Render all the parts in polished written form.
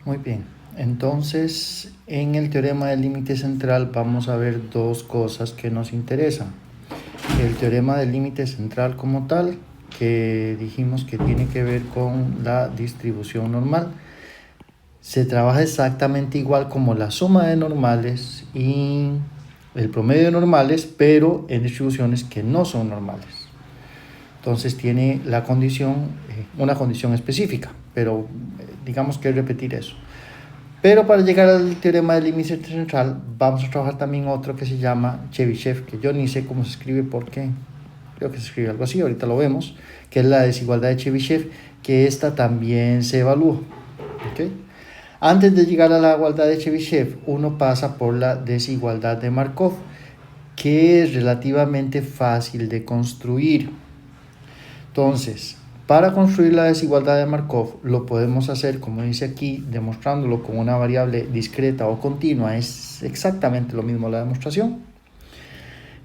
Muy bien, entonces en el teorema del límite central vamos a ver dos cosas que nos interesan. El teorema del límite central como tal, que dijimos que tiene que ver con la distribución normal, se trabaja exactamente igual como la suma de normales y el promedio de normales, pero en distribuciones que no son normales. Entonces tiene la condición, una condición específica, pero digamos que repetir eso. Pero para llegar al teorema del límite central vamos a trabajar también otro que se llama Chebyshev, que yo ni sé cómo se escribe porque creo que se escribe algo así, ahorita lo vemos, que es la desigualdad de Chebyshev, que esta también se evalúa. ¿Okay? Antes de llegar a la igualdad de Chebyshev, uno pasa por la desigualdad de Markov, que es relativamente fácil de construir. Entonces, para construir la desigualdad de Markov, lo podemos hacer, como dice aquí, demostrándolo con una variable discreta o continua. Es exactamente lo mismo la demostración.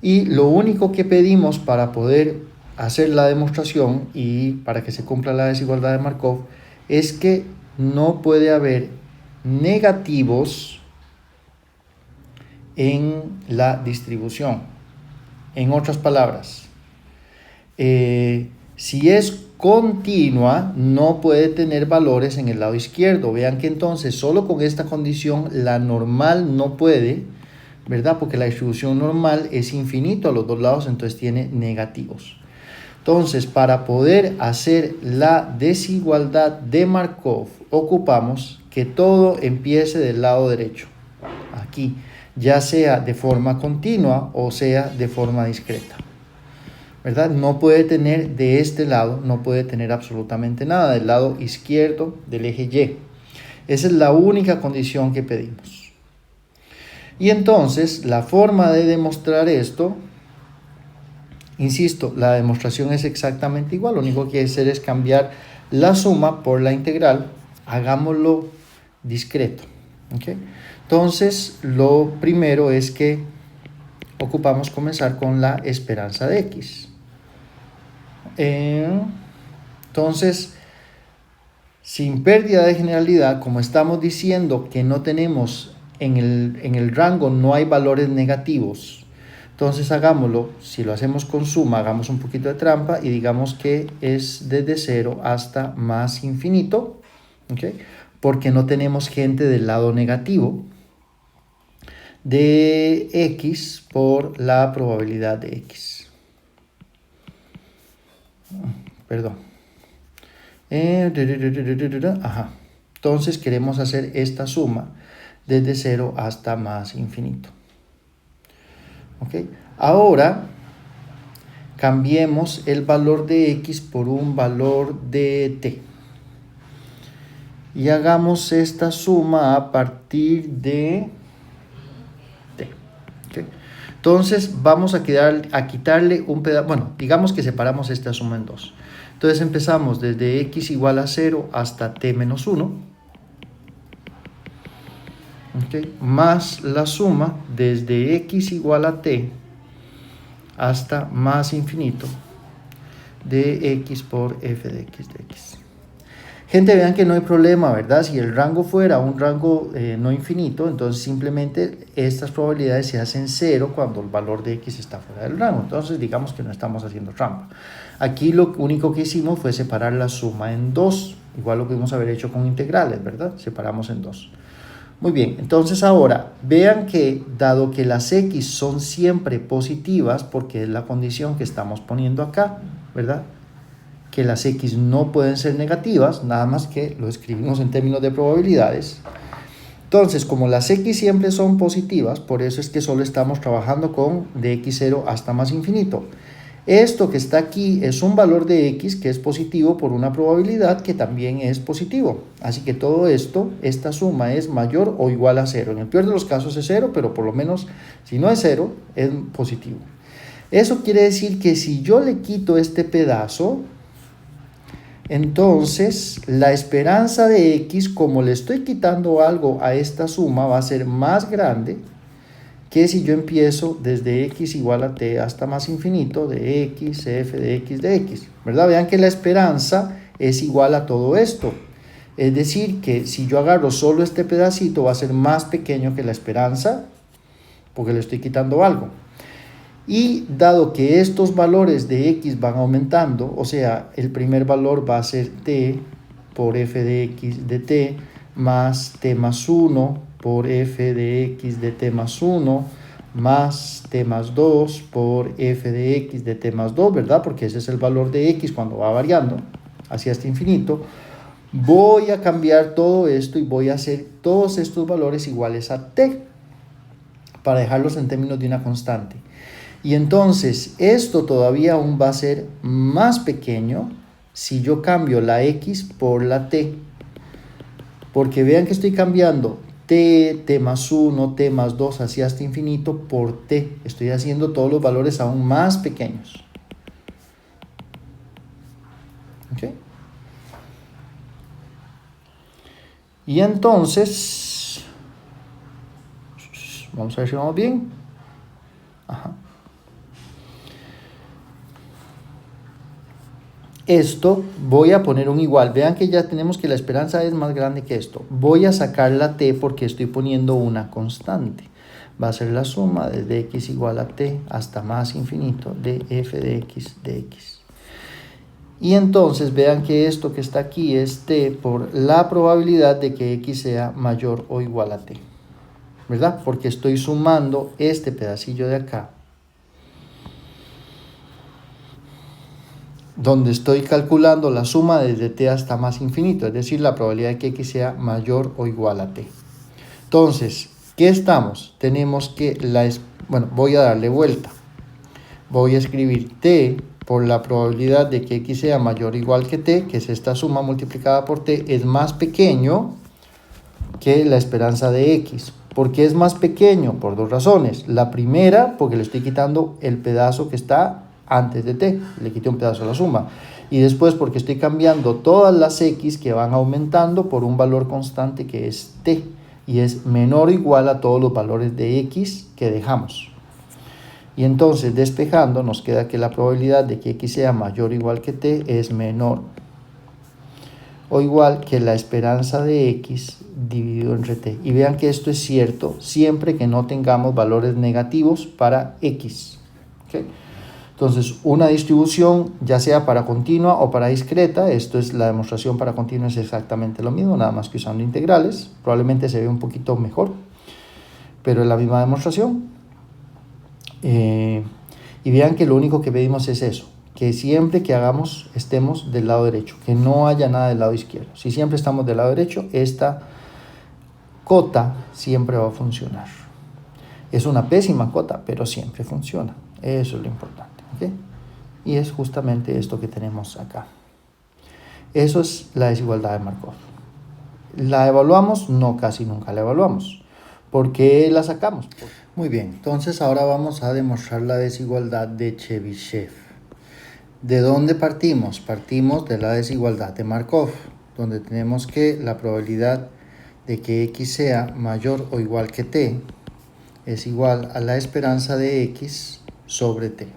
Y lo único que pedimos para poder hacer la demostración y para que se cumpla la desigualdad de Markov es que no puede haber negativos en la distribución. En otras palabras, si es continua, no puede tener valores en el lado izquierdo. Vean que entonces solo con esta condición la normal no puede, ¿verdad? Porque la distribución normal es infinito a los dos lados, entonces tiene negativos. Entonces, para poder hacer la desigualdad de Markov, ocupamos que todo empiece del lado derecho, aquí, ya sea de forma continua o sea de forma discreta. ¿Verdad? No puede tener de este lado, no puede tener absolutamente nada del lado izquierdo del eje Y. Esa es la única condición que pedimos. Y entonces, la forma de demostrar esto, insisto, la demostración es exactamente igual, lo único que hay que hacer es cambiar la suma por la integral, hagámoslo discreto. ¿Okay? Entonces, lo primero es que ocupamos comenzar con la esperanza de X. Entonces, sin pérdida de generalidad, como estamos diciendo que no tenemos en el rango, no hay valores negativos, entonces hagámoslo, si lo hacemos con suma, hagamos un poquito de trampa y digamos que es desde 0 hasta más infinito, ¿okay? Porque no tenemos gente del lado negativo de X por la probabilidad de X. Perdón. Ajá. Entonces queremos hacer esta suma desde 0 hasta más infinito. ¿Ok? Ahora cambiemos el valor de X por un valor de T. Y hagamos esta suma a partir de T. ¿Okay? Entonces vamos a quitarle un pedazo. Bueno, digamos que separamos esta suma en dos. Entonces empezamos desde X igual a 0 hasta T menos 1. ¿Okay? Más la suma desde X igual a T hasta más infinito de X por f de X de X. Gente, vean que no hay problema, ¿verdad? Si el rango fuera un rango no infinito, entonces simplemente estas probabilidades se hacen 0 cuando el valor de X está fuera del rango. Entonces digamos que no estamos haciendo trampa. Aquí lo único que hicimos fue separar la suma en 2, igual lo pudimos haber hecho con integrales, ¿verdad? Separamos en 2. Muy bien, entonces ahora vean que dado que las X son siempre positivas, porque es la condición que estamos poniendo acá, ¿verdad? Que las X no pueden ser negativas, nada más que lo escribimos en términos de probabilidades. Entonces, como las X siempre son positivas, por eso es que solo estamos trabajando con de X0 hasta más infinito. Esto que está aquí es un valor de X que es positivo por una probabilidad que también es positivo. Así que todo esto, esta suma es mayor o igual a 0. En el peor de los casos es 0, pero por lo menos si no es 0, es positivo. Eso quiere decir que si yo le quito este pedazo, entonces la esperanza de X, como le estoy quitando algo a esta suma, va a ser más grande que si yo empiezo desde X igual a T hasta más infinito de X, F de X de X, ¿verdad? Vean que la esperanza es igual a todo esto. Es decir, que si yo agarro solo este pedacito va a ser más pequeño que la esperanza, porque le estoy quitando algo. Y dado que estos valores de x van aumentando, o sea, el primer valor va a ser t por f de x de t más t más 1 por f de x de t más 1 más t más 2 por f de x de t más 2, ¿verdad? Porque ese es el valor de x cuando va variando hacia este infinito. Voy a cambiar todo esto y voy a hacer todos estos valores iguales a t para dejarlos en términos de una constante. Y entonces esto todavía aún va a ser más pequeño si yo cambio la x por la t. Porque vean que estoy cambiando t, t más 1, t más 2 hacia hasta infinito por t. Estoy haciendo todos los valores aún más pequeños. ¿Ok? Y entonces, vamos a ver si vamos bien. Ajá. Esto voy a poner un igual. Vean que ya tenemos que la esperanza es más grande que esto. Voy a sacar la t porque estoy poniendo una constante. Va a ser la suma desde x igual a t hasta más infinito de f de x de x. Y entonces vean que esto que está aquí es t por la probabilidad de que x sea mayor o igual a t. ¿Verdad? Porque estoy sumando este pedacillo de acá, donde estoy calculando la suma desde t hasta más infinito, es decir, la probabilidad de que x sea mayor o igual a t. Entonces, ¿qué estamos? Tenemos que voy a darle vuelta. Voy a escribir t por la probabilidad de que x sea mayor o igual que t, que es esta suma multiplicada por t, es más pequeño que la esperanza de x. ¿Por qué es más pequeño? Por dos razones. La primera, porque le estoy quitando el pedazo que está antes de t, le quité un pedazo a la suma. Y después porque estoy cambiando todas las x que van aumentando por un valor constante que es t, y es menor o igual a todos los valores de x que dejamos. Y entonces despejando nos queda que la probabilidad de que x sea mayor o igual que t es menor o igual que la esperanza de x dividido entre t. Y vean que esto es cierto siempre que no tengamos valores negativos para x. ¿Okay? Entonces, una distribución, ya sea para continua o para discreta, esto es la demostración para continua, es exactamente lo mismo, nada más que usando integrales. Probablemente se ve un poquito mejor, pero es la misma demostración. Y vean que lo único que pedimos es eso, que siempre que hagamos estemos del lado derecho, que no haya nada del lado izquierdo. Si siempre estamos del lado derecho, esta cota siempre va a funcionar. Es una pésima cota, pero siempre funciona. Eso es lo importante. ¿Okay? Y es justamente esto que tenemos acá. Eso es la desigualdad de Markov. ¿La evaluamos? No, casi nunca la evaluamos. ¿Por qué la sacamos? Muy bien, entonces ahora vamos a demostrar la desigualdad de Chebyshev. ¿De dónde partimos? Partimos de la desigualdad de Markov, donde tenemos que la probabilidad de que x sea mayor o igual que t es igual a la esperanza de x sobre t.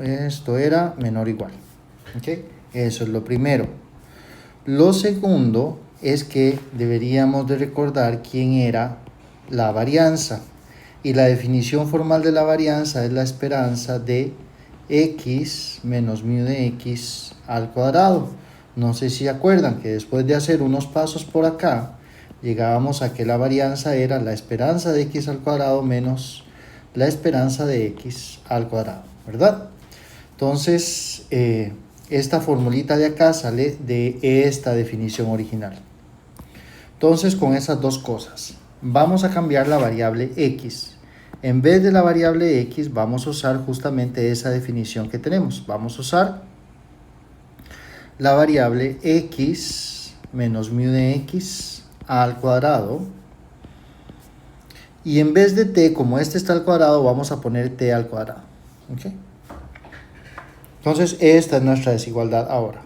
Esto era menor o igual. ¿Okay? Eso es lo primero. Lo segundo es que deberíamos de recordar quién era la varianza. Y la definición formal de la varianza es la esperanza de x menos mu de x al cuadrado. No sé si se acuerdan que después de hacer unos pasos por acá, llegábamos a que la varianza era la esperanza de x al cuadrado menos la esperanza de x al cuadrado, ¿verdad? Entonces, esta formulita de acá sale de esta definición original. Entonces, con esas dos cosas, vamos a cambiar la variable x. En vez de la variable x, vamos a usar justamente esa definición que tenemos. Vamos a usar la variable x menos mu de x al cuadrado. Y en vez de t, como este está al cuadrado, vamos a poner t al cuadrado. ¿Okay? Entonces, esta es nuestra desigualdad ahora.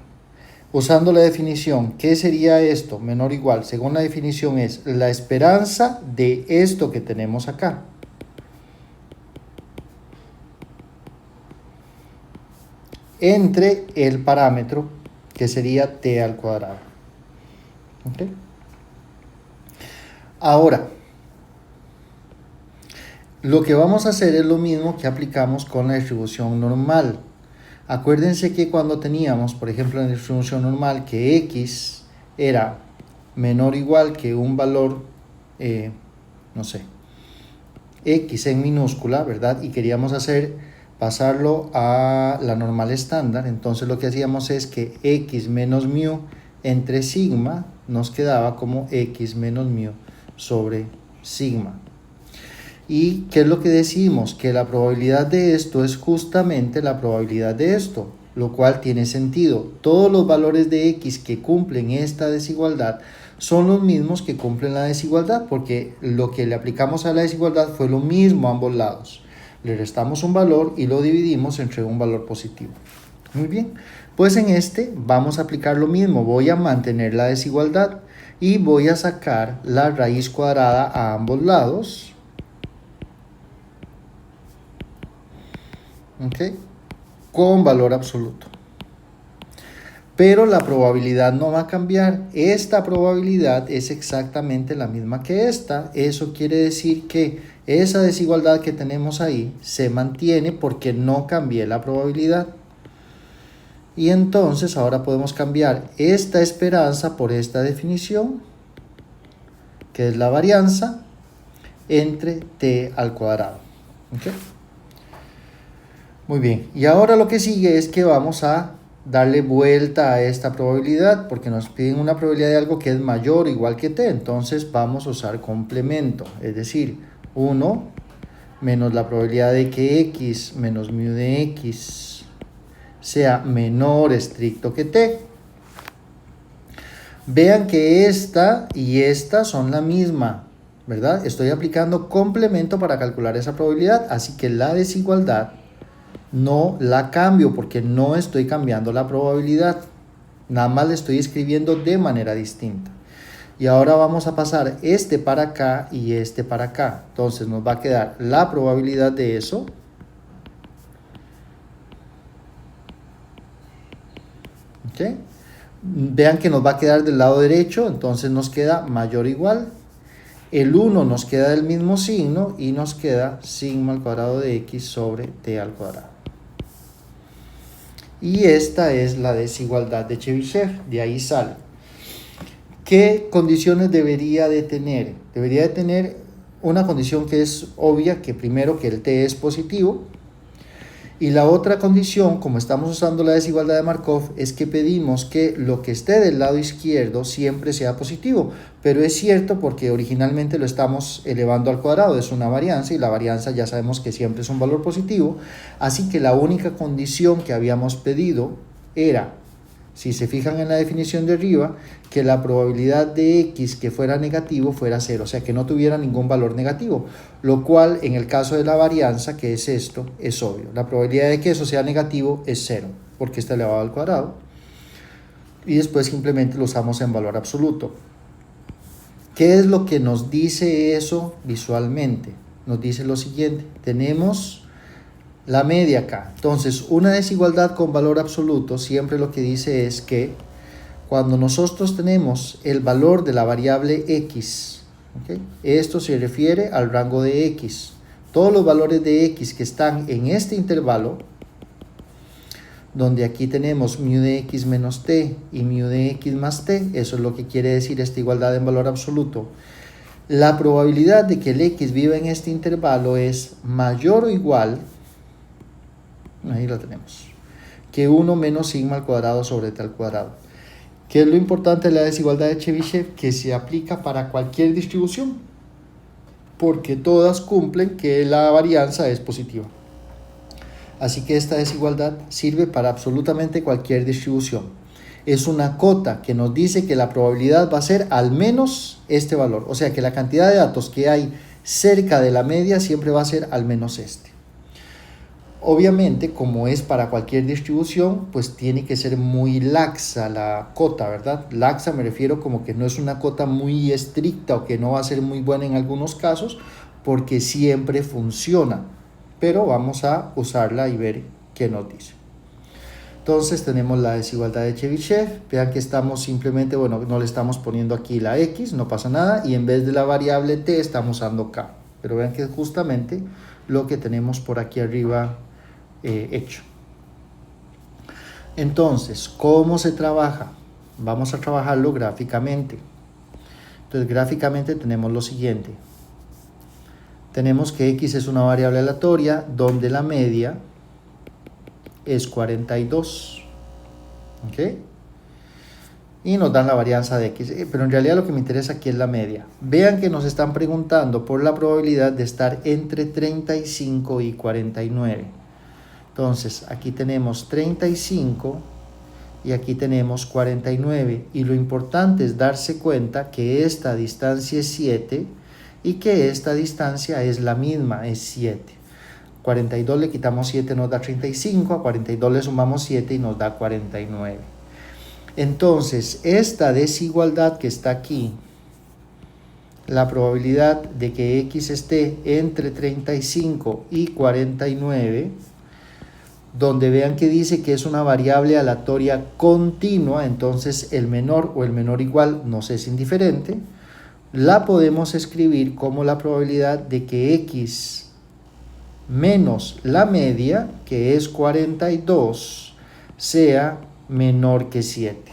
Usando la definición, ¿qué sería esto? Menor o igual. Según la definición es la esperanza de esto que tenemos acá. Entre el parámetro que sería t al cuadrado. ¿Okay? Ahora, lo que vamos a hacer es lo mismo que aplicamos con la distribución normal. Acuérdense que cuando teníamos, por ejemplo, en la distribución normal, que x era menor o igual que un valor, no sé, x en minúscula, ¿verdad? Y queríamos pasarlo a la normal estándar. Entonces lo que hacíamos es que x menos mu entre sigma nos quedaba como x menos mu sobre sigma. ¿Y qué es lo que decimos? Que la probabilidad de esto es justamente la probabilidad de esto, lo cual tiene sentido. Todos los valores de x que cumplen esta desigualdad son los mismos que cumplen la desigualdad, porque lo que le aplicamos a la desigualdad fue lo mismo a ambos lados. Le restamos un valor y lo dividimos entre un valor positivo. Muy bien, pues en este vamos a aplicar lo mismo. Voy a mantener la desigualdad y voy a sacar la raíz cuadrada a ambos lados. ¿Okay? Con valor absoluto. Pero la probabilidad no va a cambiar. Esta probabilidad es exactamente la misma que esta. Eso quiere decir que esa desigualdad que tenemos ahí se mantiene porque no cambié la probabilidad. Y entonces ahora podemos cambiar esta esperanza por esta definición, que es la varianza entre t al cuadrado. ¿Okay? Muy bien, y ahora lo que sigue es que vamos a darle vuelta a esta probabilidad, porque nos piden una probabilidad de algo que es mayor o igual que t, entonces vamos a usar complemento, es decir, 1 menos la probabilidad de que x menos mu de x sea menor estricto que t. Vean que esta y esta son la misma, ¿verdad? Estoy aplicando complemento para calcular esa probabilidad, así que la desigualdad no la cambio porque no estoy cambiando la probabilidad, nada más la estoy escribiendo de manera distinta. Y ahora vamos a pasar este para acá y este para acá. Entonces nos va a quedar la probabilidad de eso. ¿Okay? Vean que nos va a quedar del lado derecho, entonces nos queda mayor o igual. El 1 nos queda del mismo signo y nos queda sigma al cuadrado de x sobre t al cuadrado. Y esta es la desigualdad de Chebyshev, de ahí sale. ¿Qué condiciones debería de tener? Debería de tener una condición que es obvia, que primero que el t es positivo. Y la otra condición, como estamos usando la desigualdad de Markov, es que pedimos que lo que esté del lado izquierdo siempre sea positivo. Pero es cierto porque originalmente lo estamos elevando al cuadrado, es una varianza y la varianza ya sabemos que siempre es un valor positivo. Así que la única condición que habíamos pedido era, si se fijan en la definición de arriba, que la probabilidad de x que fuera negativo fuera 0, o sea que no tuviera ningún valor negativo, lo cual en el caso de la varianza, que es esto, es obvio. La probabilidad de que eso sea negativo es 0, porque está elevado al cuadrado, y después simplemente lo usamos en valor absoluto. ¿Qué es lo que nos dice eso visualmente? Nos dice lo siguiente, tenemos la media acá. Entonces, una desigualdad con valor absoluto siempre lo que dice es que cuando nosotros tenemos el valor de la variable x, ¿okay? Esto se refiere al rango de x. Todos los valores de x que están en este intervalo, donde aquí tenemos mu de x menos t y mu de x más t, eso es lo que quiere decir esta igualdad en valor absoluto. La probabilidad de que el x viva en este intervalo es mayor o igual, ahí lo tenemos, que 1 menos sigma al cuadrado sobre t al cuadrado. ¿Qué es lo importante de la desigualdad de Chebyshev? Que se aplica para cualquier distribución, porque todas cumplen que la varianza es positiva. Así que esta desigualdad sirve para absolutamente cualquier distribución. Es una cota que nos dice que la probabilidad va a ser al menos este valor, o sea que la cantidad de datos que hay cerca de la media siempre va a ser al menos este. Obviamente, como es para cualquier distribución, pues tiene que ser muy laxa la cota, ¿verdad? Laxa me refiero como que no es una cota muy estricta o que no va a ser muy buena en algunos casos, porque siempre funciona. Pero vamos a usarla y ver qué nos dice. Entonces tenemos la desigualdad de Chebyshev. Vean que estamos simplemente, bueno, no le estamos poniendo aquí la x, no pasa nada, y en vez de la variable t estamos usando k. Pero vean que es justamente lo que tenemos por aquí arriba hecho. Entonces, ¿cómo se trabaja? Vamos a trabajarlo gráficamente. Entonces, gráficamente tenemos lo siguiente. Tenemos que x es una variable aleatoria donde la media es 42. ¿Ok? Y nos dan la varianza de x. Pero en realidad lo que me interesa aquí es la media. Vean que nos están preguntando por la probabilidad de estar entre 35 y 49. Entonces, aquí tenemos 35 y aquí tenemos 49. Y lo importante es darse cuenta que esta distancia es 7 y que esta distancia es la misma, es 7. 42 le quitamos 7 nos da 35, a 42 le sumamos 7 y nos da 49. Entonces, esta desigualdad que está aquí, la probabilidad de que x esté entre 35 y 49, donde vean que dice que es una variable aleatoria continua, entonces el menor o el menor igual nos es indiferente, la podemos escribir como la probabilidad de que x menos la media, que es 42, sea menor que 7.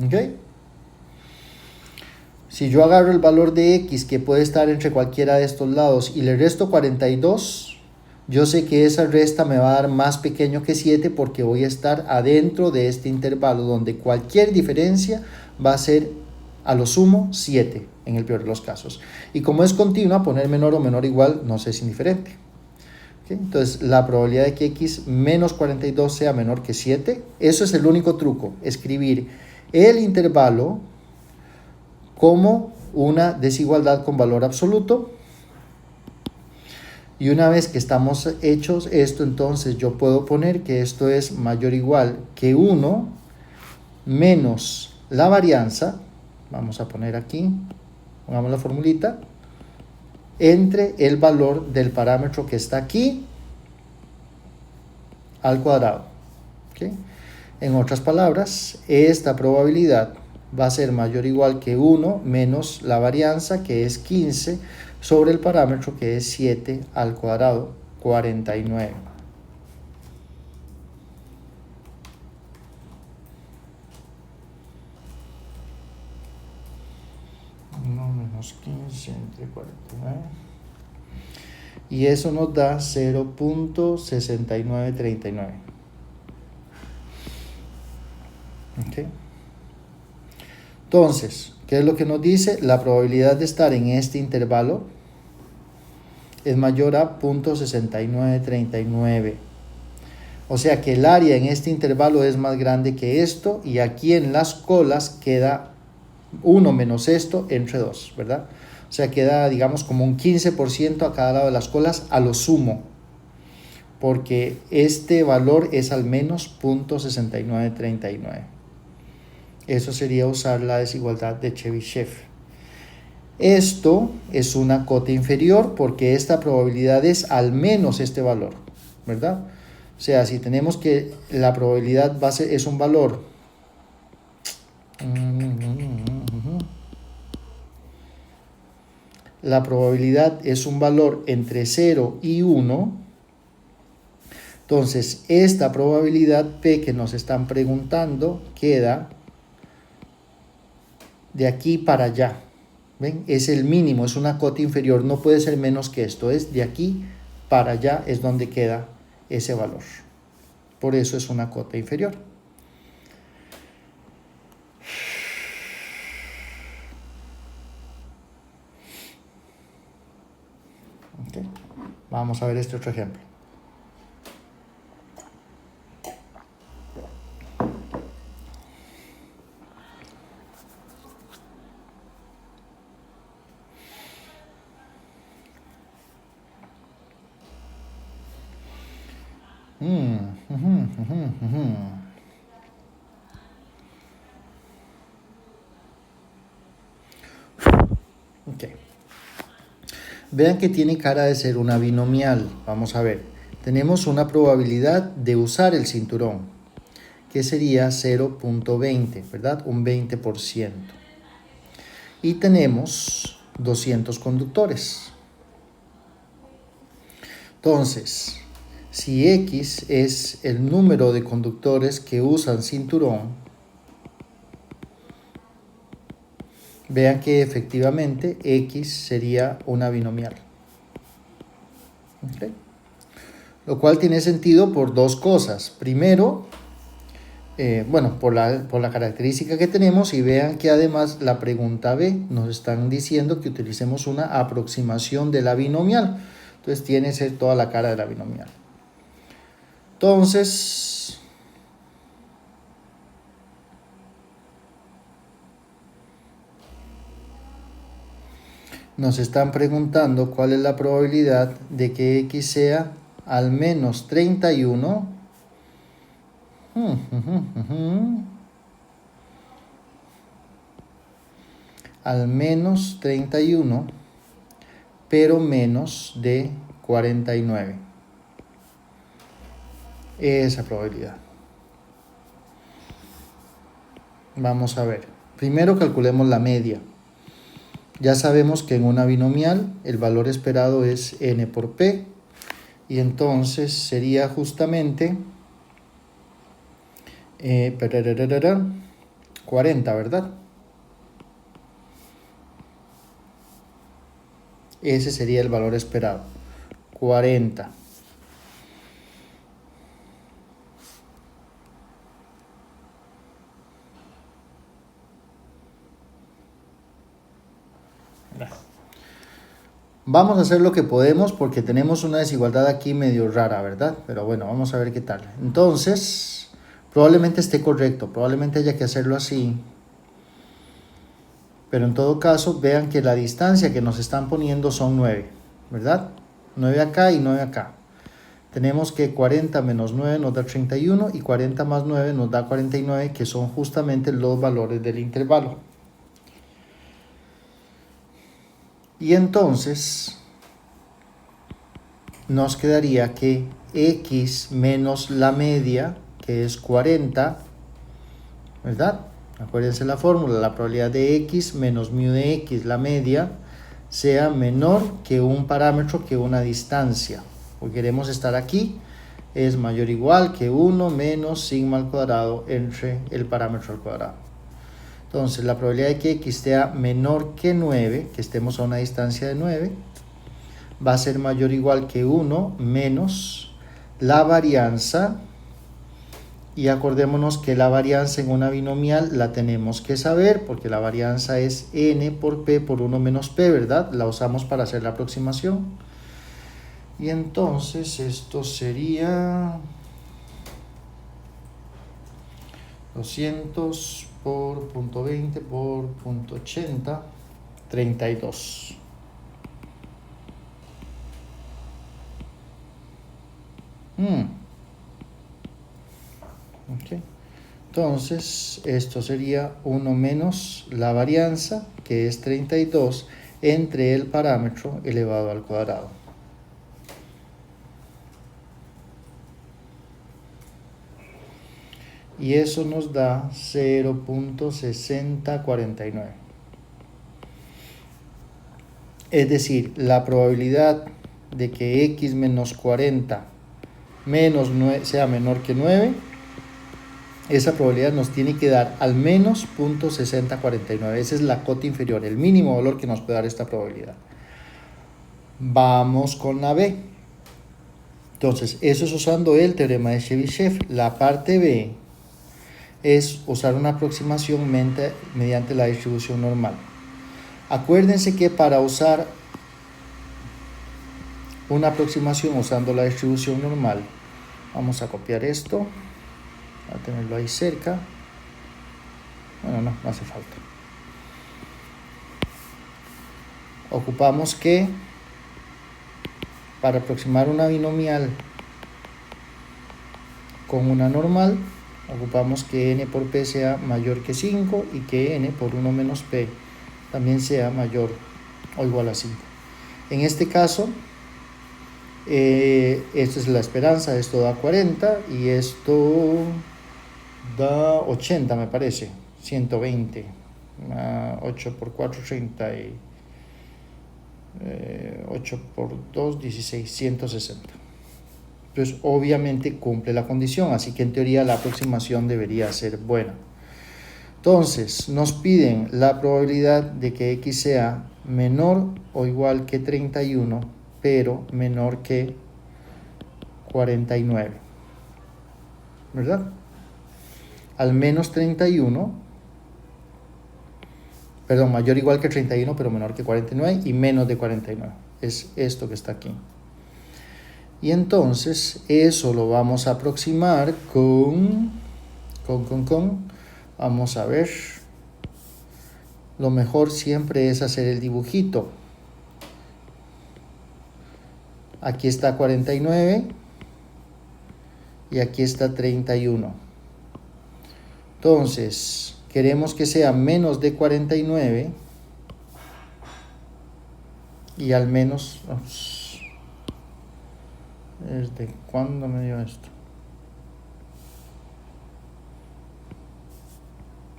¿Ok? Si yo agarro el valor de x, que puede estar entre cualquiera de estos lados, y le resto 42, yo sé que esa resta me va a dar más pequeño que 7 porque voy a estar adentro de este intervalo donde cualquier diferencia va a ser a lo sumo 7 en el peor de los casos. Y como es continua, poner menor o menor igual nos es indiferente. ¿Okay? Entonces, la probabilidad de que x menos 42 sea menor que 7, eso es el único truco, escribir el intervalo como una desigualdad con valor absoluto. Y una vez que estamos hechos esto, entonces yo puedo poner que esto es mayor o igual que 1 menos la varianza, vamos a poner aquí, pongamos la formulita, entre el valor del parámetro que está aquí al cuadrado. ¿Okay? En otras palabras, esta probabilidad va a ser mayor o igual que 1 menos la varianza, que es 15, sobre el parámetro que es 7 al cuadrado, 49. Menos 15 entre 49. Y eso nos da 0.6939. ¿Okay? Entonces, ¿qué es lo que nos dice? La probabilidad de estar en este intervalo es mayor a 0.6939. O sea que el área en este intervalo es más grande que esto, y aquí en las colas queda 1 menos esto entre 2, ¿verdad? O sea, queda, digamos, como un 15% a cada lado de las colas a lo sumo, porque este valor es al menos 0.6939. Eso sería usar la desigualdad de Chebyshev. Esto es una cota inferior porque esta probabilidad es al menos este valor, ¿verdad? O sea, si tenemos que la probabilidad base es un valor la probabilidad es un valor entre 0 y 1, entonces esta probabilidad P que nos están preguntando queda de aquí para allá. ¿Ven? Es el mínimo, es una cota inferior, no puede ser menos que esto, es de aquí para allá es donde queda ese valor. Por eso es una cota inferior. Okay. Vamos a ver este otro ejemplo. Okay. Vean que tiene cara de ser una binomial. Vamos a ver. tenemos una probabilidad de usar el cinturón, que sería 0.20, ¿verdad? Un 20%. Y tenemos 200 conductores. Entonces, si X es el número de conductores que usan cinturón, vean que efectivamente X sería una binomial. ¿Okay? Lo cual tiene sentido por dos cosas. Primero, por la característica que tenemos, y vean que además la pregunta B nos están diciendo que utilicemos una aproximación de la binomial. Entonces tiene que ser toda la cara de la binomial. Entonces, nos están preguntando cuál es la probabilidad de que X sea al menos 31. Al menos 31, pero menos de 49. Esa probabilidad. Vamos a ver. Primero calculemos la media. Ya sabemos que en una binomial el valor esperado es n por p. Y entonces sería justamente 40, ¿verdad? Ese sería el valor esperado. 40. Vamos a hacer lo que podemos porque tenemos una desigualdad aquí medio rara, ¿verdad? Pero bueno, vamos a ver qué tal. Entonces, probablemente esté correcto, probablemente haya que hacerlo así. Pero en todo caso, vean que la distancia que nos están poniendo son 9, ¿verdad? 9 acá y 9 acá. Tenemos que 40 menos 9 nos da 31 y 40 más 9 nos da 49, que son justamente los valores del intervalo. Y entonces nos quedaría que X menos la media, que es 40, ¿verdad? Acuérdense la fórmula, la probabilidad de X menos mu de X, la media, sea menor que un parámetro que una distancia. Porque queremos estar aquí, es mayor o igual que 1 menos sigma al cuadrado entre el parámetro al cuadrado. Entonces, la probabilidad de que X sea menor que 9, que estemos a una distancia de 9, va a ser mayor o igual que 1 menos la varianza. Y acordémonos que la varianza en una binomial la tenemos que saber, porque la varianza es n por p por 1 menos p, ¿verdad? La usamos para hacer la aproximación. Y entonces esto sería 200 por 0.20 por 0.80, 32. Okay. Entonces, esto sería 1 menos la varianza, que es 32, entre el parámetro elevado al cuadrado. Y eso nos da 0.6049. Es decir, la probabilidad de que X menos 40 menos 9 sea menor que 9, esa probabilidad nos tiene que dar al menos 0.6049. Esa es la cota inferior, el mínimo valor que nos puede dar esta probabilidad. Vamos con la B. Entonces, eso es usando el teorema de Chebyshev. La parte B es usar una aproximación mediante la distribución normal. Acuérdense que para usar una aproximación usando la distribución normal, vamos a copiar esto, a tenerlo ahí cerca. Bueno, no hace falta. Ocupamos que para aproximar una binomial con una normal, ocupamos que n por p sea mayor que 5 y que n por 1 menos p también sea mayor o igual a 5. En este caso, Esta es la esperanza, esto da 40 y esto da 80 me parece, 120, 8 por 4, 30 y 8 por 2, 16, 160. Entonces obviamente cumple la condición, así que en teoría la aproximación debería ser buena. Entonces nos piden la probabilidad de que x sea menor o igual que 31, pero menor que 49, ¿verdad? Al menos 31, perdón, mayor o igual que 31, pero menor que 49 y menos de 49. Es esto que está aquí. Y entonces eso lo vamos a aproximar vamos a ver, lo mejor siempre es hacer el dibujito. Aquí está 49 y aquí está 31. Entonces, queremos que sea menos de 49 y al menos... ¿Desde cuándo me dio esto?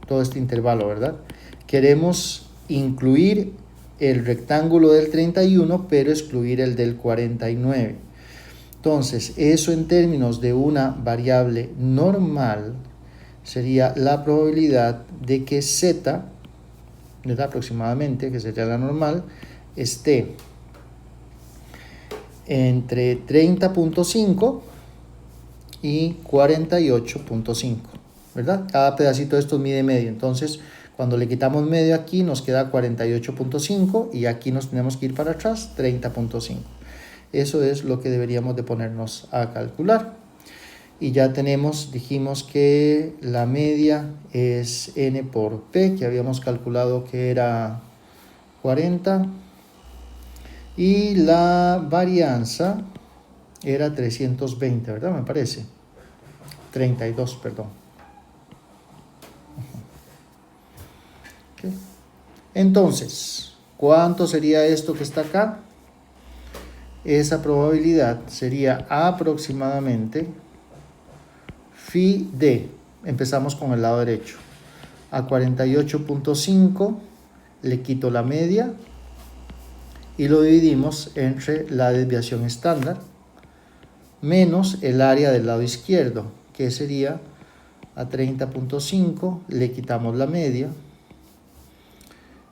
Todo este intervalo, ¿verdad? Queremos incluir el rectángulo del 31, pero excluir el del 49. Entonces, eso en términos de una variable normal sería la probabilidad de que z, ¿verdad? Aproximadamente, que sería la normal, esté entre 30.5 y 48.5, ¿verdad? Cada pedacito de estos mide medio, entonces cuando le quitamos medio aquí nos queda 48.5 y aquí nos tenemos que ir para atrás 30.5. Eso es lo que deberíamos de ponernos a calcular. Y ya tenemos, dijimos que la media es n por p, que habíamos calculado que era 40. Y la varianza era 320, ¿verdad? Me parece. 32, perdón. Okay. Entonces, ¿cuánto sería esto que está acá? Esa probabilidad sería aproximadamente phi d. Empezamos con el lado derecho. A 48.5 le quito la media y lo dividimos entre la desviación estándar menos el área del lado izquierdo, que sería a 30.5, le quitamos la media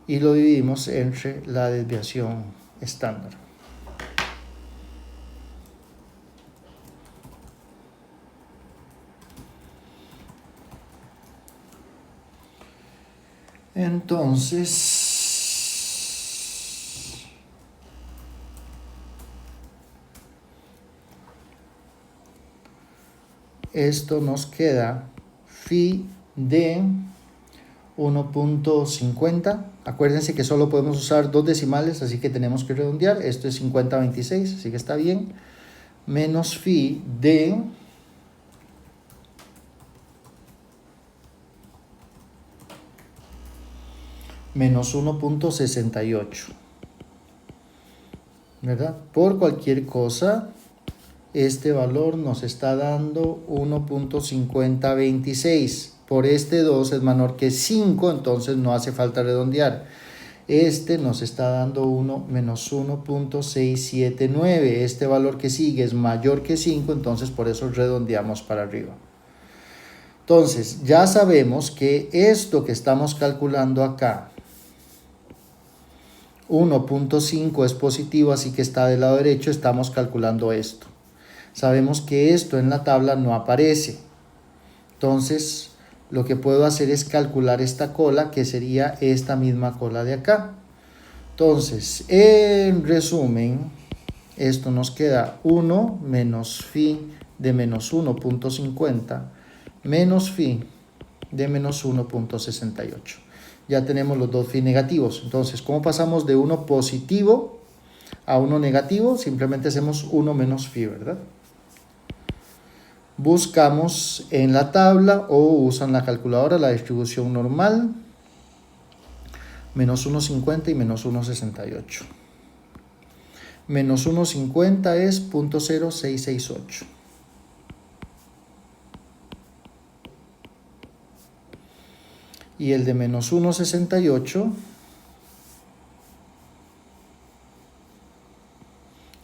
y lo dividimos entre la desviación estándar. Entonces, esto nos queda phi de 1.50. Acuérdense que solo podemos usar dos decimales, así que tenemos que redondear. Esto es 50/26, así que está bien. Menos phi de menos 1.68, ¿verdad? Por cualquier cosa, este valor nos está dando 1.5026. Por este 2 es menor que 5, entonces no hace falta redondear. Este nos está dando 1 menos 1.679. Este valor que sigue es mayor que 5, entonces por eso redondeamos para arriba. Entonces, ya sabemos que esto que estamos calculando acá, 1.5 es positivo, así que está del lado derecho, estamos calculando esto. Sabemos que esto en la tabla no aparece. Entonces, lo que puedo hacer es calcular esta cola, que sería esta misma cola de acá. Entonces, en resumen, esto nos queda 1 menos phi de menos 1.50 menos phi de menos 1.68. Ya tenemos los dos phi negativos. Entonces, ¿cómo pasamos de 1 positivo a 1 negativo? Simplemente hacemos 1 menos phi, ¿verdad? Buscamos en la tabla o usan la calculadora la distribución normal, menos 1.50 y menos 1.68. Menos 1,50 es 0.0668. Y el de menos 1,68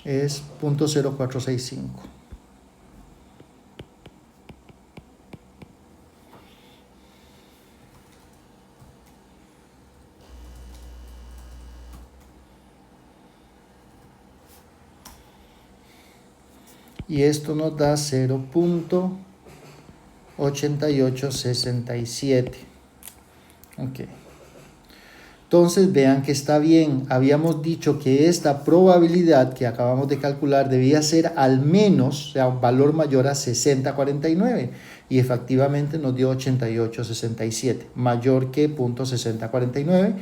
es 0.0465. Y esto nos da 0.8867. Ok. Entonces vean que está bien. Habíamos dicho que esta probabilidad que acabamos de calcular debía ser al menos, o sea, un valor mayor a 6049. Y efectivamente nos dio 8867, mayor que 0.6049.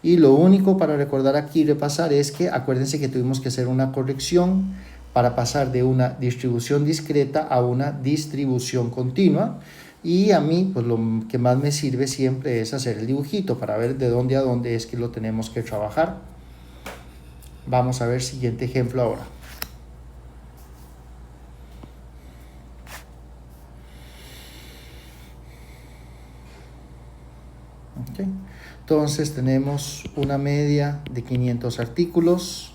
Y lo único para recordar aquí y repasar es que acuérdense que tuvimos que hacer una corrección para pasar de una distribución discreta a una distribución continua. Y a mí, pues lo que más me sirve siempre es hacer el dibujito para ver de dónde a dónde es que lo tenemos que trabajar. Vamos a ver siguiente ejemplo ahora. Okay. Entonces tenemos una media de 500 artículos,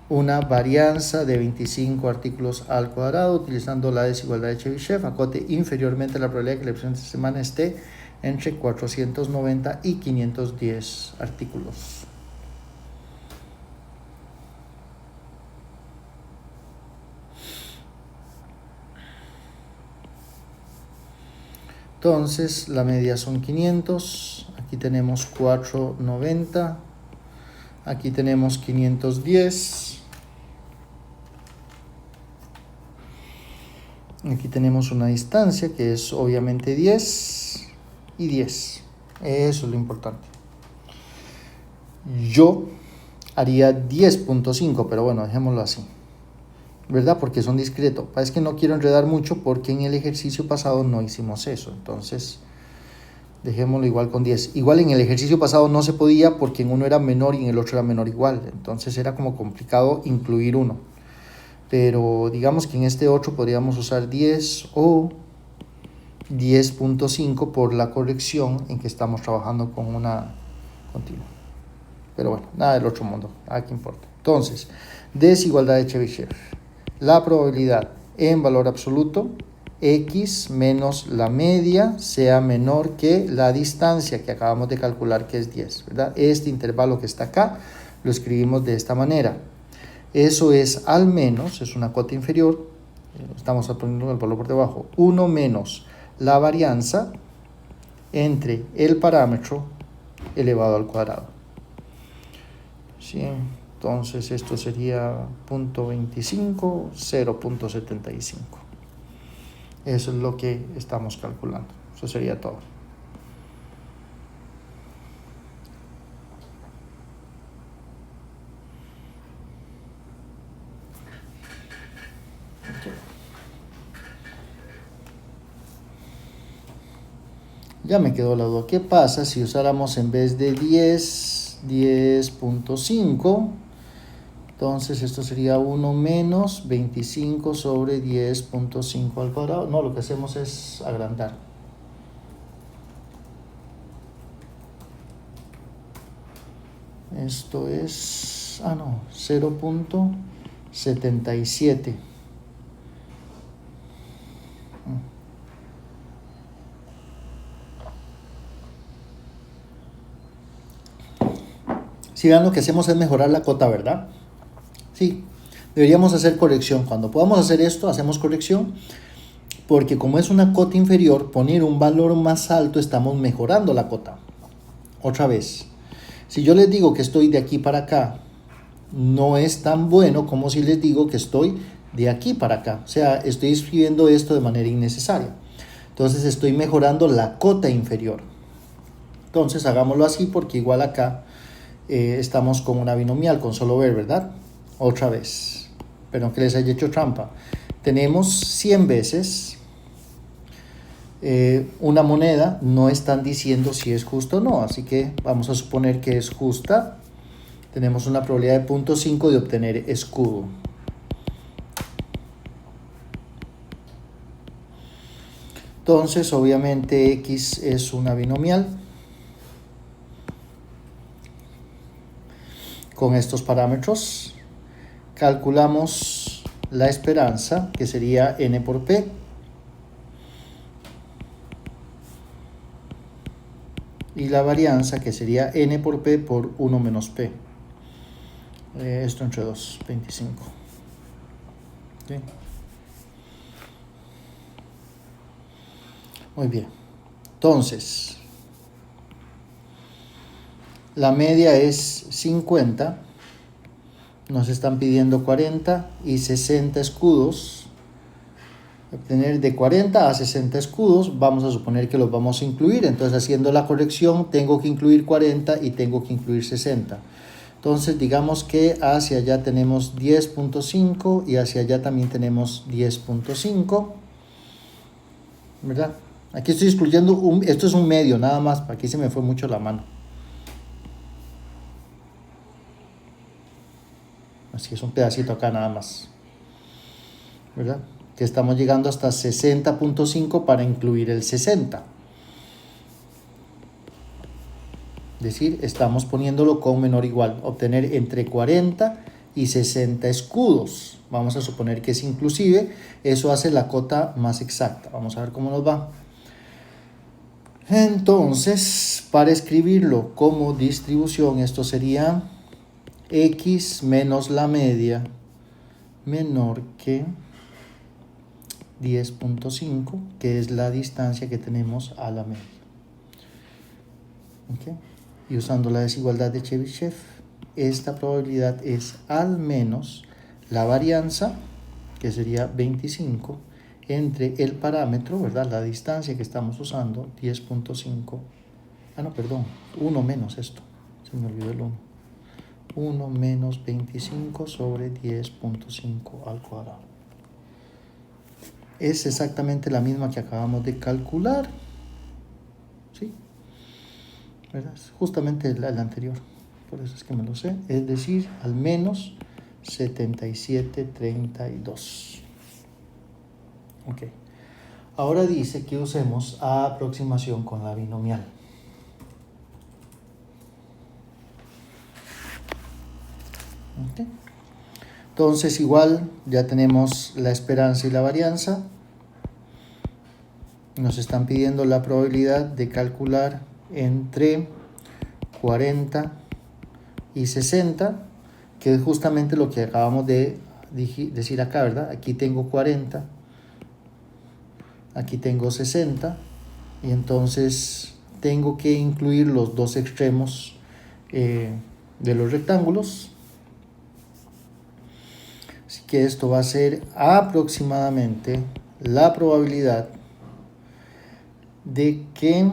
una varianza de 25 artículos al cuadrado utilizando la desigualdad de Chebyshev. Acote inferiormente la probabilidad de que la presente semana esté entre 490 y 510 artículos. Entonces la media son 500, aquí tenemos 490, aquí tenemos 510. Aquí tenemos una distancia que es obviamente 10 y 10. Eso es lo importante. Yo haría 10.5, pero bueno, dejémoslo así, ¿verdad? Porque son discretos. Es que no quiero enredar mucho porque en el ejercicio pasado no hicimos eso. Entonces, dejémoslo igual con 10. Igual en el ejercicio pasado no se podía porque en uno era menor y en el otro era menor igual. Entonces era como complicado incluir uno. Pero digamos que en este otro podríamos usar 10 o 10.5 por la corrección en que estamos trabajando con una continua. Pero bueno, nada del otro mundo, nada que importa. Entonces, desigualdad de Chebyshev. La probabilidad en valor absoluto, x menos la media sea menor que la distancia que acabamos de calcular, que es 10, ¿verdad? Este intervalo que está acá lo escribimos de esta manera. Eso es al menos, es una cota inferior, estamos poniendo el valor por debajo, 1 menos la varianza entre el parámetro elevado al cuadrado. ¿Sí? Entonces esto sería 0.25, 0.75. Eso es lo que estamos calculando. Eso sería todo. Ya me quedó la duda. ¿Qué pasa si usáramos en vez de 10, 10.5? Entonces esto sería 1 menos 25 sobre 10.5 al cuadrado. No, lo que hacemos es agrandar. Esto es, 0.77. Si vean, lo que hacemos es mejorar la cota, ¿verdad? Sí, deberíamos hacer corrección. Cuando podamos hacer esto, hacemos corrección, porque como es una cota inferior, poner un valor más alto, estamos mejorando la cota. Otra vez, si yo les digo que estoy de aquí para acá, no es tan bueno como si les digo que estoy de aquí para acá. O sea, estoy escribiendo esto de manera innecesaria. Entonces estoy mejorando la cota inferior. Entonces hagámoslo así, porque igual acá estamos con una binomial, con solo ver, ¿verdad? Otra vez, pero que les haya hecho trampa. Tenemos 100 veces una moneda, no están diciendo si es justo o no, así que vamos a suponer que es justa. tenemos una probabilidad de 0.5 de obtener escudo. Entonces, obviamente, X es una binomial con estos parámetros. Calculamos la esperanza, que sería N por P. Y la varianza, que sería N por P por 1 menos P. Esto entre 2, 25. ¿Sí? Muy bien. Entonces, la media es 50. Nos están pidiendo 40 y 60 escudos. Obtener de 40 a 60 escudos, vamos a suponer que los vamos a incluir. Entonces, haciendo la corrección, tengo que incluir 40 y tengo que incluir 60. Entonces, digamos que hacia allá tenemos 10.5 y hacia allá también tenemos 10.5, ¿verdad? Aquí estoy excluyendo, esto es un medio nada más, aquí se me fue mucho la mano. Así es un pedacito acá nada más, ¿verdad? Que estamos llegando hasta 60.5 para incluir el 60. Es decir, estamos poniéndolo con menor o igual, obtener entre 40 y 60 escudos. Vamos a suponer que es inclusive, eso hace la cota más exacta. Vamos a ver cómo nos va. Entonces, para escribirlo como distribución, esto sería X menos la media menor que 10.5, que es la distancia que tenemos a la media. ¿Okay? Y usando la desigualdad de Chebyshev, esta probabilidad es al menos la varianza, que sería 25, entre el parámetro, ¿verdad? La distancia que estamos usando, 10.5. Ah, no, perdón, 1 menos esto. Se me olvidó el 1. 1 menos 25 sobre 10.5 al cuadrado. Es exactamente la misma que acabamos de calcular. ¿Sí? ¿Verdad? Es justamente el anterior. Por eso es que me lo sé. Es decir, al menos 77.32. Ok. Ahora dice que usemos aproximación con la binomial. Okay. Entonces, igual ya tenemos la esperanza y la varianza. Nos están pidiendo la probabilidad de calcular entre 40 y 60, que es justamente lo que acabamos de decir acá, ¿verdad? Aquí tengo 40. Aquí tengo 60 y entonces tengo que incluir los dos extremos de los rectángulos. Así que esto va a ser aproximadamente la probabilidad de que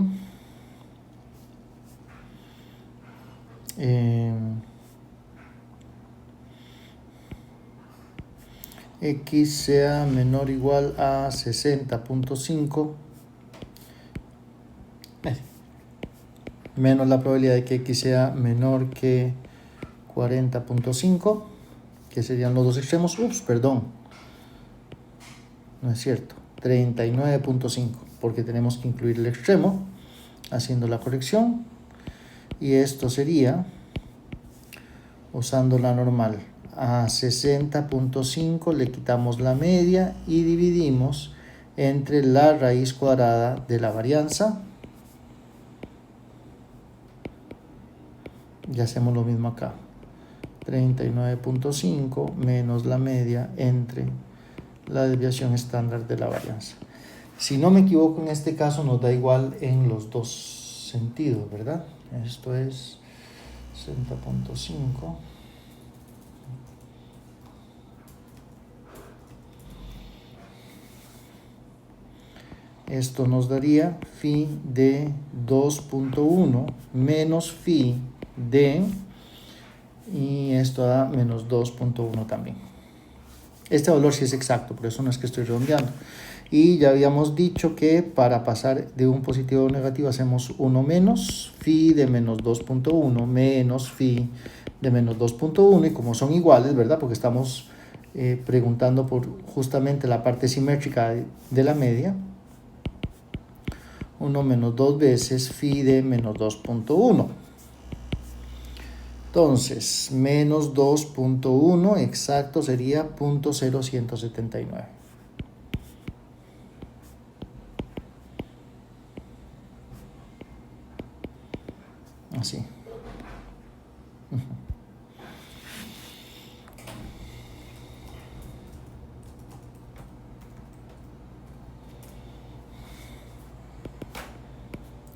X sea menor o igual a 60.5 menos la probabilidad de que X sea menor que 40.5, que serían los dos extremos. Perdón, no es cierto, 39.5, porque tenemos que incluir el extremo haciendo la corrección, y esto sería, usando la normal, a 60.5 le quitamos la media y dividimos entre la raíz cuadrada de la varianza. Y hacemos lo mismo acá. 39.5 menos la media entre la desviación estándar de la varianza. Si no me equivoco, en este caso nos da igual en los dos sentidos, ¿verdad? Esto es 60.5. Esto nos daría phi de 2.1 menos phi de, y esto da menos 2.1 también. Este valor sí es exacto, por eso no es que estoy redondeando. Y ya habíamos dicho que para pasar de un positivo a un negativo hacemos 1 menos phi de menos 2.1 menos phi de menos 2.1, y como son iguales, ¿verdad? Porque estamos preguntando por justamente la parte simétrica de la media, 1 menos 2 veces phi de menos 2.1. Entonces, menos 2.1 exacto sería 0.0179. Así.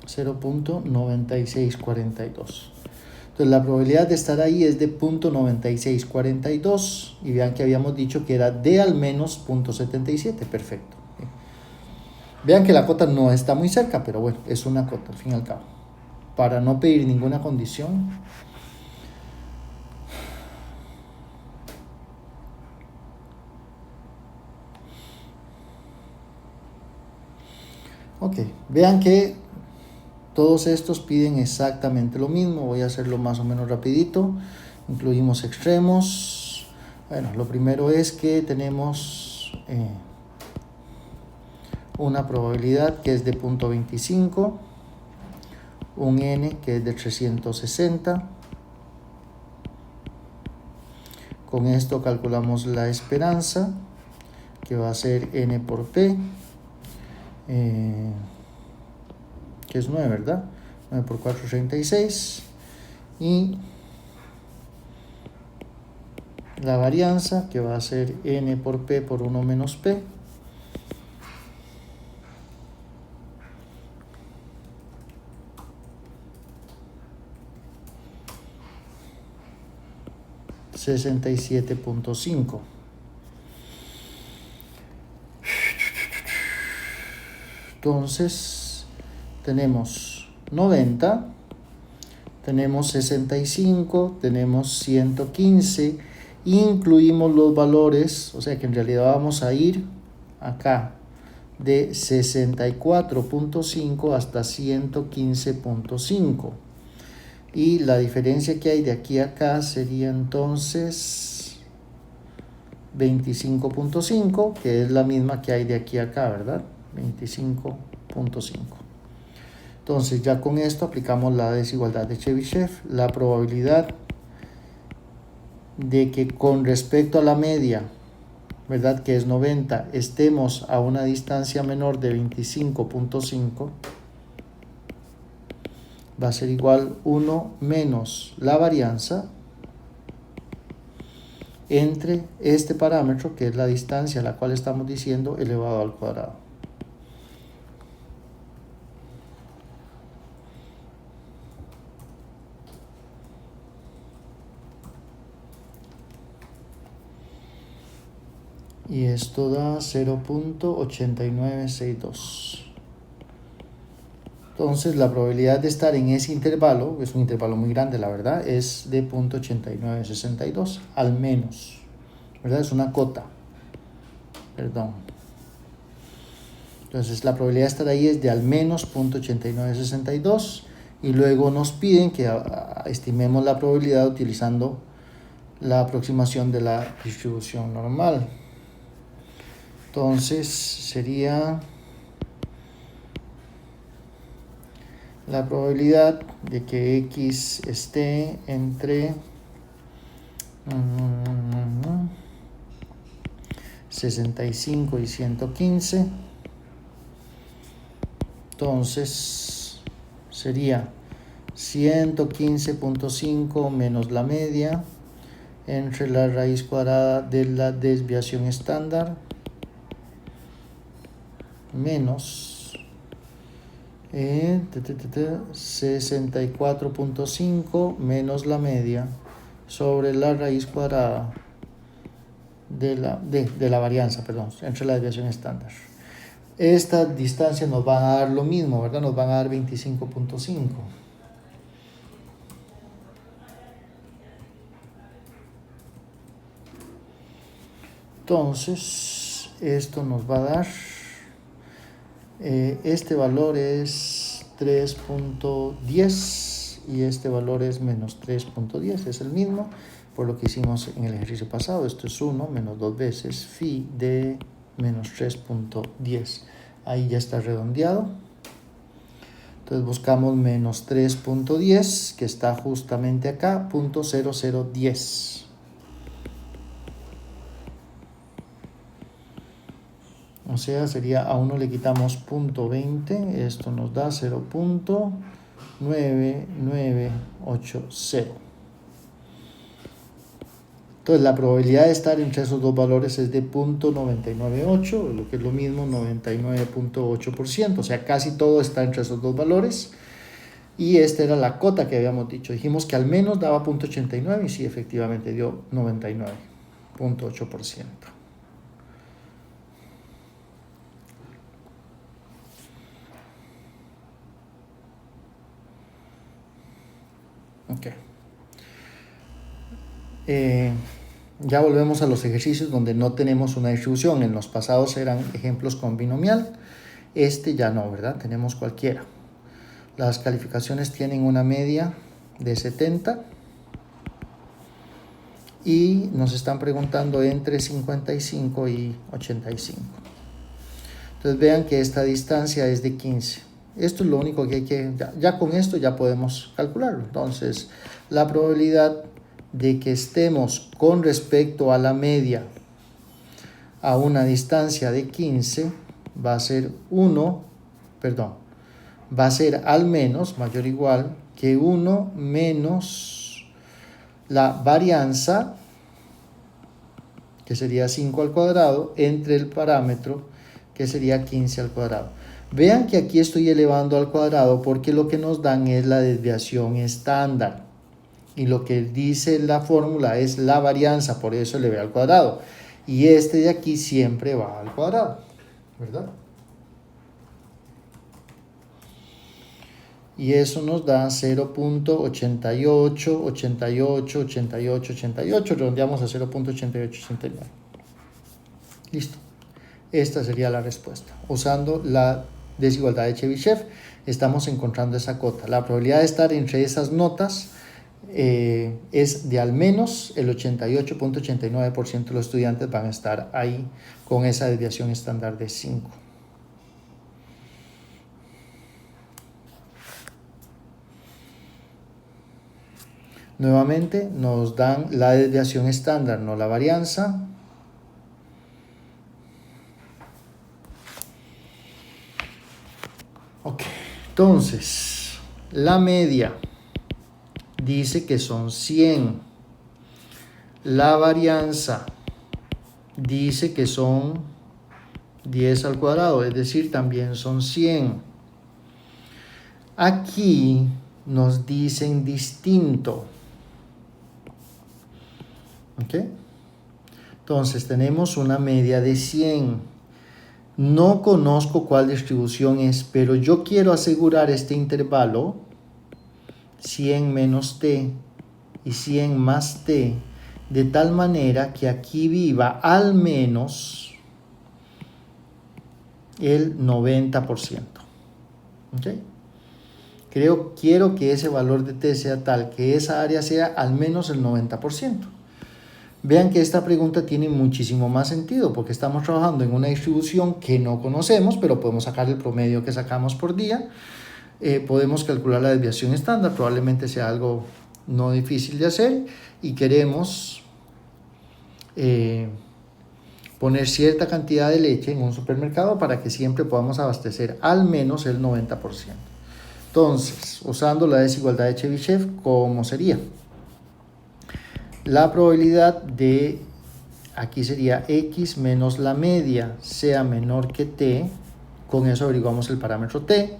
0.9642. Entonces la probabilidad de estar ahí es de 0.9642, y vean que habíamos dicho que era de al menos 0.77. Perfecto. Vean que la cota no está muy cerca, pero bueno, es una cota al fin y al cabo. Para no pedir ninguna condición. Ok, vean que todos estos piden exactamente lo mismo. Voy a hacerlo más o menos rapidito. Incluimos extremos. Bueno, lo primero es que tenemos una probabilidad que es de 0.25, un n que es de 360. Con esto calculamos la esperanza, que va a ser n por p, que es 9, ¿verdad? 9 por 4, 36. Y la varianza, que va a ser n por p por 1 menos p. $67.5. Entonces tenemos 90, tenemos 65, tenemos 115, incluimos los valores, o sea que en realidad vamos a ir acá de 64.5 hasta 115.5. Y la diferencia que hay de aquí a acá sería entonces 25.5, que es la misma que hay de aquí a acá, ¿verdad? 25.5. Entonces ya con esto aplicamos la desigualdad de Chebyshev. La probabilidad de que con respecto a la media, ¿verdad?, que es 90, estemos a una distancia menor de 25.5, va a ser igual 1 menos la varianza entre este parámetro, que es la distancia a la cual estamos diciendo, elevado al cuadrado. Y esto da 0.8962. Entonces la probabilidad de estar en ese intervalo, es un intervalo muy grande la verdad, es de 0.8962, al menos, ¿verdad? Es una cota, perdón. Entonces la probabilidad de estar ahí es de al menos 0.8962, y luego nos piden que estimemos la probabilidad utilizando la aproximación de la distribución normal. Entonces sería la probabilidad de que X esté entre 65 y 115. Entonces sería 115.5 menos la media entre la raíz cuadrada de la desviación estándar menos 64.5 menos la media sobre la raíz cuadrada de la varianza, perdón, entre la desviación estándar. Estas distancias nos van a dar lo mismo, ¿verdad? Nos van a dar 25.5. Entonces, esto nos va a dar, este valor es 3.10, y este valor es menos 3.10, es el mismo por lo que hicimos en el ejercicio pasado. Esto es 1 menos 2 veces phi de menos 3.10. Ahí ya está redondeado. Entonces buscamos menos 3.10, que está justamente acá, 0.0010. O sea, sería a 1 le quitamos 0.20, esto nos da 0.9980. Entonces la probabilidad de estar entre esos dos valores es de 0.998, lo que es lo mismo 99.8%, o sea, casi todo está entre esos dos valores. Y esta era la cota que habíamos dicho. Dijimos que al menos daba 0.89 y sí, efectivamente dio 99.8%. Ok. Ya volvemos a los ejercicios donde no tenemos una distribución. En los pasados eran ejemplos con binomial. Este ya no, ¿verdad? Tenemos cualquiera. Las calificaciones tienen una media de 70 y nos están preguntando entre 55 y 85. Entonces vean que esta distancia es de 15. Esto es lo único que hay que... Ya con esto ya podemos calcularlo. Entonces la probabilidad de que estemos con respecto a la media a una distancia de 15 va a ser va a ser al menos mayor o igual que 1 menos la varianza, que sería 5 al cuadrado, entre el parámetro, que sería 15 al cuadrado. Vean que aquí estoy elevando al cuadrado porque lo que nos dan es la desviación estándar. Y lo que dice la fórmula es la varianza, por eso elevé al cuadrado. Y este de aquí siempre va al cuadrado, ¿verdad? Y eso nos da 0.888888, redondeamos a 0.8889. Listo. Esta sería la respuesta. Usando la desigualdad de Chebyshev, estamos encontrando esa cota. La probabilidad de estar entre esas notas es de al menos el 88.89% de los estudiantes van a estar ahí con esa desviación estándar de 5. Nuevamente nos dan la desviación estándar, no la varianza. Ok, entonces la media dice que son 100. La varianza dice que son 10 al cuadrado, es decir, también son 100. Aquí nos dicen distinto. ¿Ok? Entonces tenemos una media de 100. No conozco cuál distribución es, pero yo quiero asegurar este intervalo 100 menos t y 100 más t, de tal manera que aquí viva al menos el 90%. ¿Ok? Quiero que ese valor de t sea tal que esa área sea al menos el 90%. Vean que esta pregunta tiene muchísimo más sentido porque estamos trabajando en una distribución que no conocemos, pero podemos sacar el promedio que sacamos por día. Podemos calcular la desviación estándar, probablemente sea algo no difícil de hacer, y queremos poner cierta cantidad de leche en un supermercado para que siempre podamos abastecer al menos el 90%. Entonces, usando la desigualdad de Chebyshev, ¿cómo sería? La probabilidad de, aquí sería x menos la media, sea menor que t. Con eso averiguamos el parámetro t.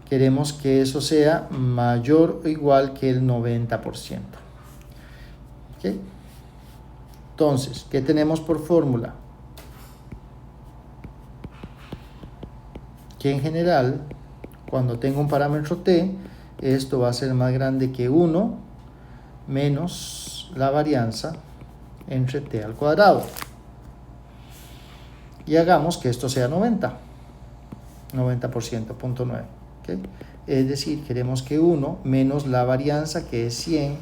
Queremos que eso sea mayor o igual que el 90%. ¿Okay? Entonces, ¿qué tenemos por fórmula? Que en general, cuando tengo un parámetro t, esto va a ser más grande que 1 menos la varianza entre t al cuadrado. Y hagamos que esto sea 90%, 0.9. ¿Okay? es decir, queremos que 1 menos la varianza, que es 100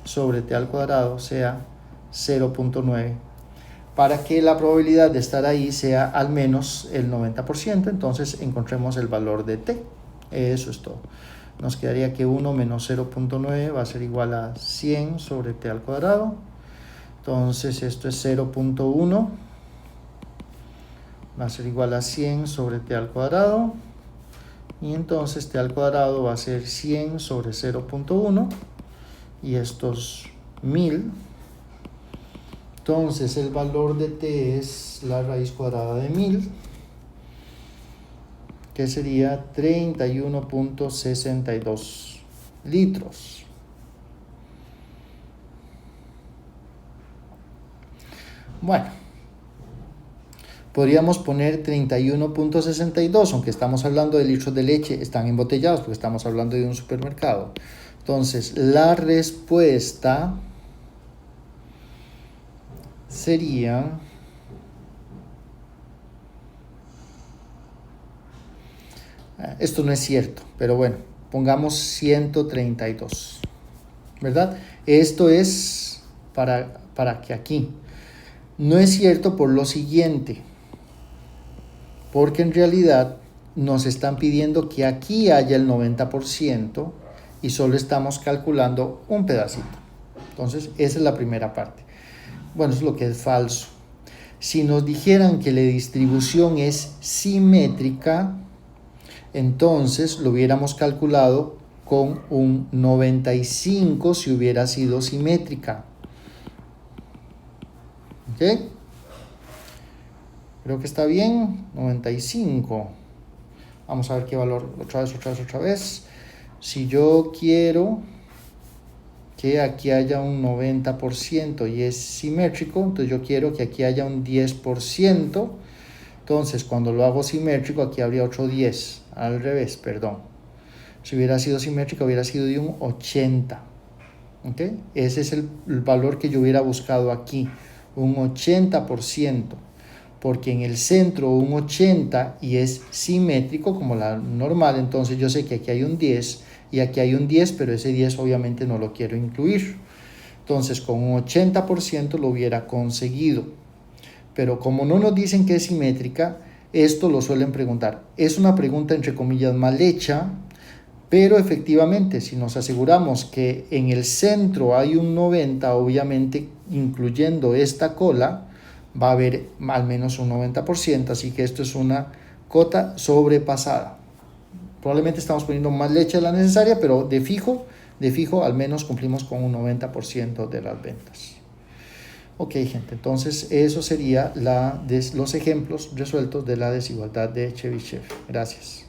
sobre t al cuadrado, sea 0.9, para que la probabilidad de estar ahí sea al menos el 90%. Entonces encontremos el valor de t. Eso es todo. Nos quedaría que 1 menos 0.9 va a ser igual a 100 sobre t al cuadrado. Entonces esto es 0.1, va a ser igual a 100 sobre t al cuadrado. Y entonces t al cuadrado va a ser 100 sobre 0.1. Y estos 1000. Entonces el valor de t es la raíz cuadrada de 1000, que sería 31.62 litros. Bueno, podríamos poner 31.62, aunque estamos hablando de litros de leche, están embotellados porque estamos hablando de un supermercado. Entonces la respuesta sería esto no es cierto, pero bueno, pongamos 132, ¿verdad? Esto es para que aquí no es cierto por lo siguiente, porque en realidad nos están pidiendo que aquí haya el 90% y solo estamos calculando un pedacito. Entonces esa es la primera parte. Bueno, eso es lo que es falso. Si nos dijeran que la distribución es simétrica, entonces lo hubiéramos calculado con un 95 si hubiera sido simétrica. ¿Ok? Creo que está bien. 95. Vamos a ver qué valor. Otra vez. Si yo quiero que aquí haya un 90% y es simétrico, entonces yo quiero que aquí haya un 10%. Entonces, cuando lo hago simétrico, aquí habría otro 10. Al revés, perdón. Si hubiera sido simétrico, hubiera sido de un 80. ¿Ok? Ese es el valor que yo hubiera buscado aquí. Un 80%. Porque en el centro un 80 y es simétrico como la normal. Entonces yo sé que aquí hay un 10 y aquí hay un 10, pero ese 10 obviamente no lo quiero incluir. Entonces con un 80% lo hubiera conseguido. Pero como no nos dicen que es simétrica, esto lo suelen preguntar. Es una pregunta entre comillas mal hecha, pero efectivamente si nos aseguramos que en el centro hay un 90, obviamente incluyendo esta cola, va a haber al menos un 90%, así que esto es una cota sobrepasada. Probablemente estamos poniendo más leche de la necesaria, pero de fijo al menos cumplimos con un 90% de las ventas. Ok, gente, entonces eso sería los ejemplos resueltos de la desigualdad de Chebyshev. Gracias.